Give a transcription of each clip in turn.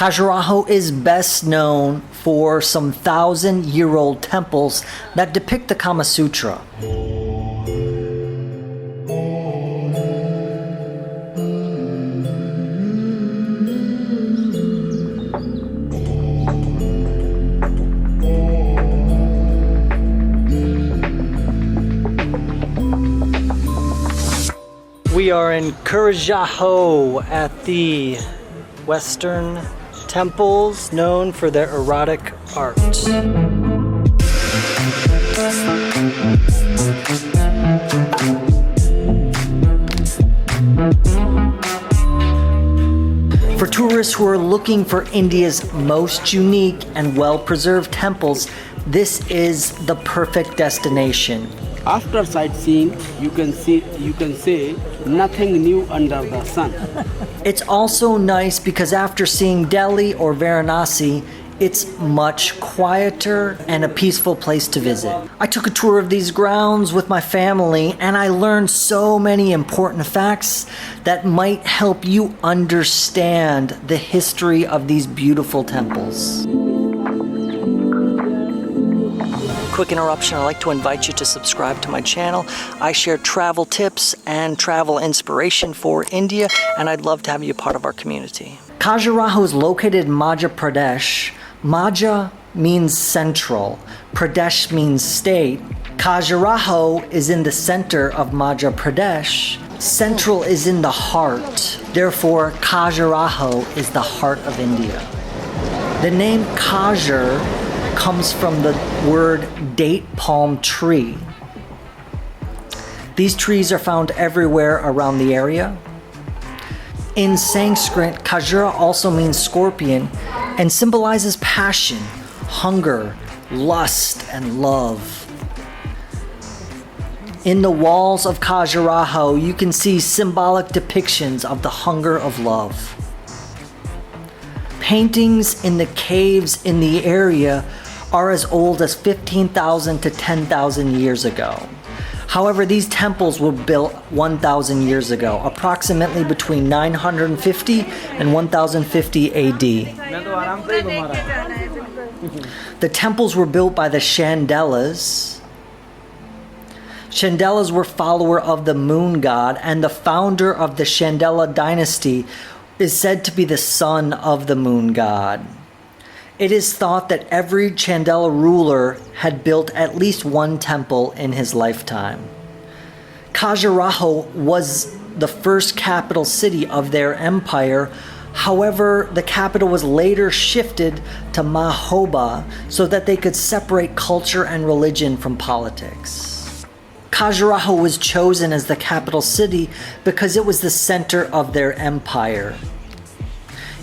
Khajuraho is best known for some 1,000-year-old temples that depict the Kama Sutra. We are in Khajuraho at the Western temples known for their erotic art. For tourists who are looking for India's most unique and well-preserved temples, this is the perfect destination. After sightseeing, you can say nothing new under the sun. It's also nice because after seeing Delhi or Varanasi, it's much quieter and a peaceful place to visit. I took a tour of these grounds with my family and I learned so many important facts that might help you understand the history of these beautiful temples. Quick interruption, I'd like to invite you to subscribe to my channel. I share travel tips and travel inspiration for India, and I'd love to have you a part of our community. Khajuraho is located in Madhya Pradesh. Madhya means central, Pradesh means state. Khajuraho is in the center of Madhya Pradesh. Central is in the heart. Therefore, Khajuraho is the heart of India. The name Khajur comes from the word date palm tree. These trees are found everywhere around the area. In Sanskrit, Khajura also means scorpion and symbolizes passion, hunger, lust, and love. In the walls of Khajuraho, you can see symbolic depictions of the hunger of love. Paintings in the caves in the area are as old as 15,000 to 10,000 years ago. However, these temples were built 1,000 years ago, approximately between 950 and 1050 AD. The temples were built by the Chandelas. Chandelas were followers of the moon god, and the founder of the Chandela dynasty is said to be the son of the moon god. It is thought that every Chandela ruler had built at least one temple in his lifetime. Khajuraho was the first capital city of their empire. However, the capital was later shifted to Mahoba so that they could separate culture and religion from politics. Khajuraho was chosen as the capital city because it was the center of their empire.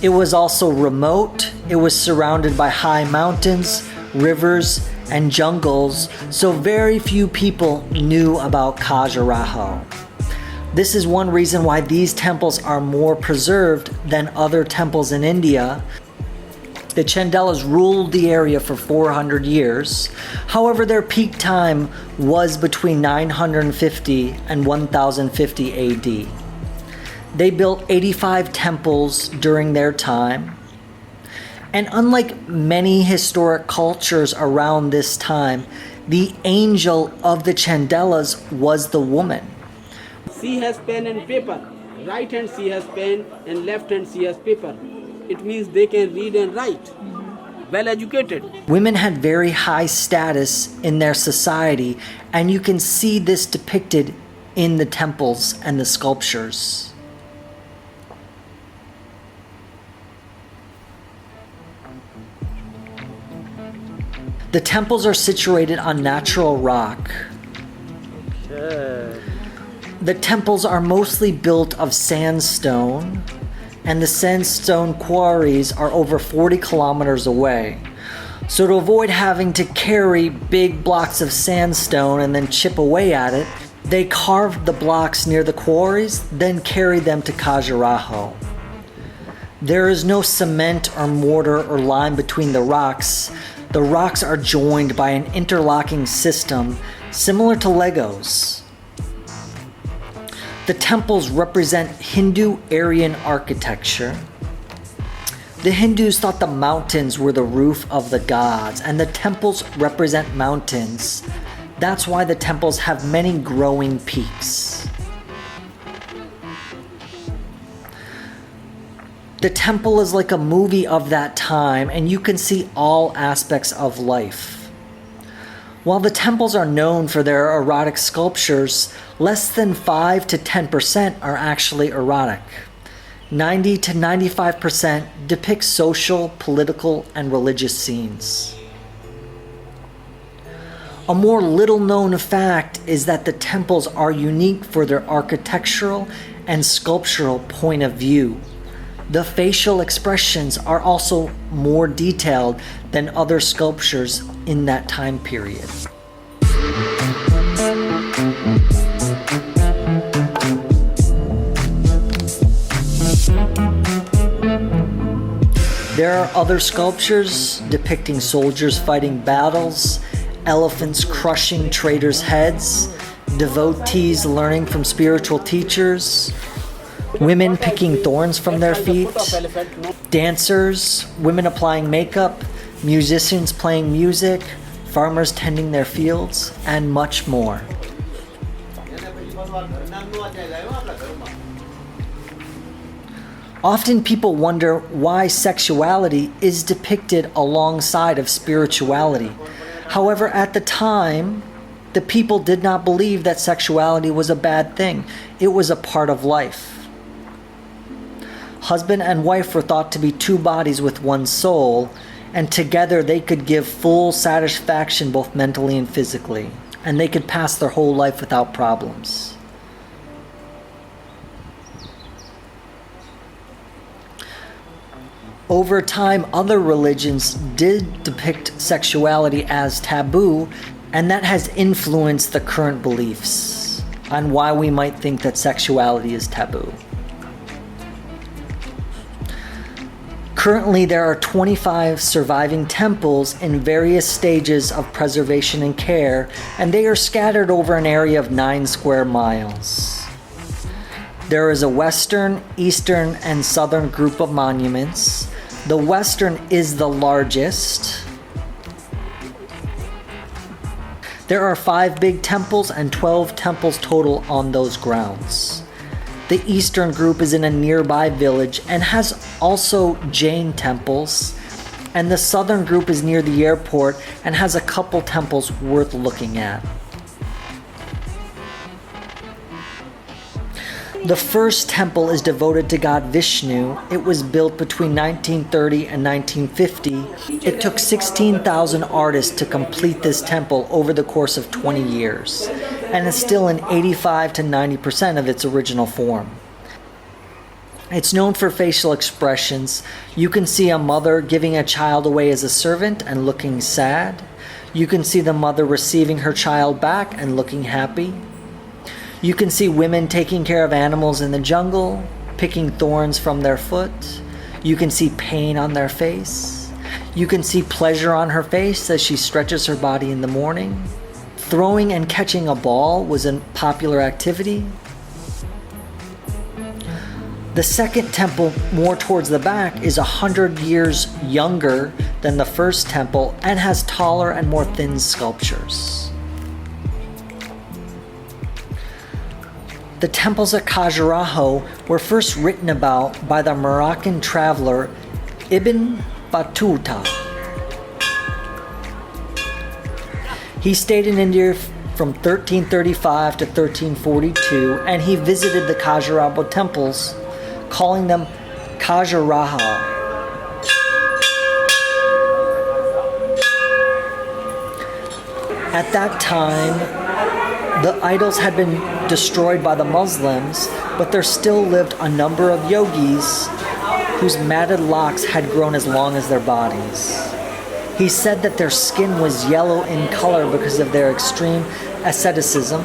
It was also remote. It was surrounded by high mountains, rivers, and jungles, so very few people knew about Khajuraho. This is one reason why these temples are more preserved than other temples in India. The Chandelas ruled the area for 400 years. However, their peak time was between 950 and 1050 AD. They built 85 temples during their time. And unlike many historic cultures around this time, the angel of the Chandelas was the woman. She has pen and paper. Right hand she has pen and left hand she has paper. It means they can read and write. Well educated. Women had very high status in their society, and you can see this depicted in the temples and the sculptures. The temples are situated on natural rock. Okay. The temples are mostly built of sandstone, and the sandstone quarries are over 40 kilometers away. So to avoid having to carry big blocks of sandstone and then chip away at it, they carved the blocks near the quarries, then carried them to Khajuraho. There is no cement or mortar or lime between the rocks. The rocks are joined by an interlocking system similar to Legos. The temples represent Hindu Aryan architecture. The Hindus thought the mountains were the roof of the gods, and the temples represent mountains. That's why the temples have many growing peaks. The temple is like a movie of that time, and you can see all aspects of life. While the temples are known for their erotic sculptures, less than 5 to 10% are actually erotic. 90 to 95% depict social, political, and religious scenes. A more little-known fact is that the temples are unique for their architectural and sculptural point of view. The facial expressions are also more detailed than other sculptures in that time period. There are other sculptures depicting soldiers fighting battles, elephants crushing traders' heads, devotees learning from spiritual teachers, women picking thorns from their feet, dancers, women applying makeup, musicians playing music, farmers tending their fields, and much more. Often people wonder why sexuality is depicted alongside of spirituality. However, at the time, the people did not believe that sexuality was a bad thing. It was a part of life. Husband and wife were thought to be two bodies with one soul, and together they could give full satisfaction both mentally and physically, and they could pass their whole life without problems. Over time, other religions did depict sexuality as taboo, and that has influenced the current beliefs on why we might think that sexuality is taboo. Currently, there are 25 surviving temples in various stages of preservation and care, and they are scattered over an area of 9 square miles. There is a western, eastern, and southern group of monuments. The western is the largest. There are 5 big temples and 12 temples total on those grounds. The eastern group is in a nearby village and has also Jain temples, and the southern group is near the airport and has a couple temples worth looking at. The first temple is devoted to God Vishnu. It was built between 1930 and 1950. It took 16,000 artists to complete this temple over the course of 20 years, and is still in 85 to 90% of its original form. It's known for facial expressions. You can see a mother giving a child away as a servant and looking sad. You can see the mother receiving her child back and looking happy. You can see women taking care of animals in the jungle, picking thorns from their foot. You can see pain on their face. You can see pleasure on her face as she stretches her body in the morning. Throwing and catching a ball was a popular activity. The second temple, more towards the back, is 100 years younger than the first temple and has taller and more thin sculptures. The temples at Khajuraho were first written about by the Moroccan traveler Ibn Battuta. He stayed in India from 1335 to 1342, and he visited the Khajuraho temples, calling them Khajuraho. At that time, the idols had been destroyed by the Muslims, but there still lived a number of yogis whose matted locks had grown as long as their bodies. He said that their skin was yellow in color because of their extreme asceticism.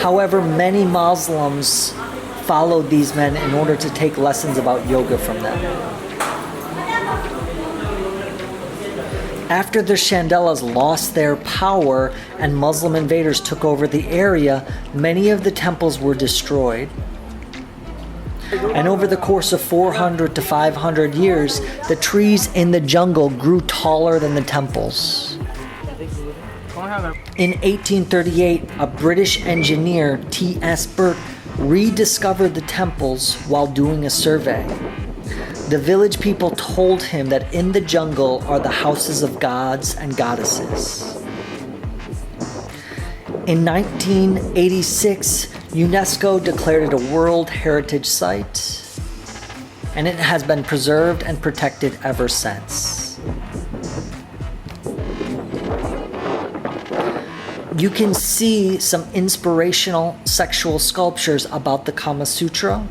However, many Muslims followed these men in order to take lessons about yoga from them. After the Chandelas lost their power and Muslim invaders took over the area, many of the temples were destroyed. And over the course of 400 to 500 years, the trees in the jungle grew taller than the temples. In 1838, a British engineer, T.S. Burt, rediscovered the temples while doing a survey. The village people told him that in the jungle are the houses of gods and goddesses. In 1986, UNESCO declared it a World Heritage Site, and it has been preserved and protected ever since. You can see some inspirational sexual sculptures about the Kama Sutra.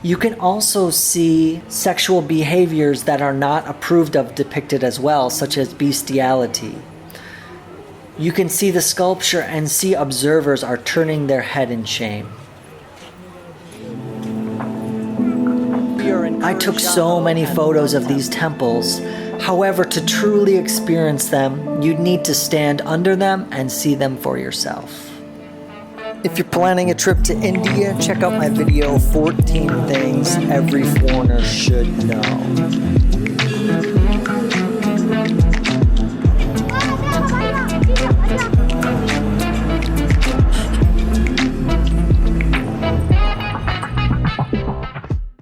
You can also see sexual behaviors that are not approved of depicted as well, such as bestiality. You can see the sculpture and see observers are turning their head in shame. I took so many photos of these temples. However, to truly experience them, you'd need to stand under them and see them for yourself. If you're planning a trip to India, check out my video, 14 Things Every Foreigner Should Know.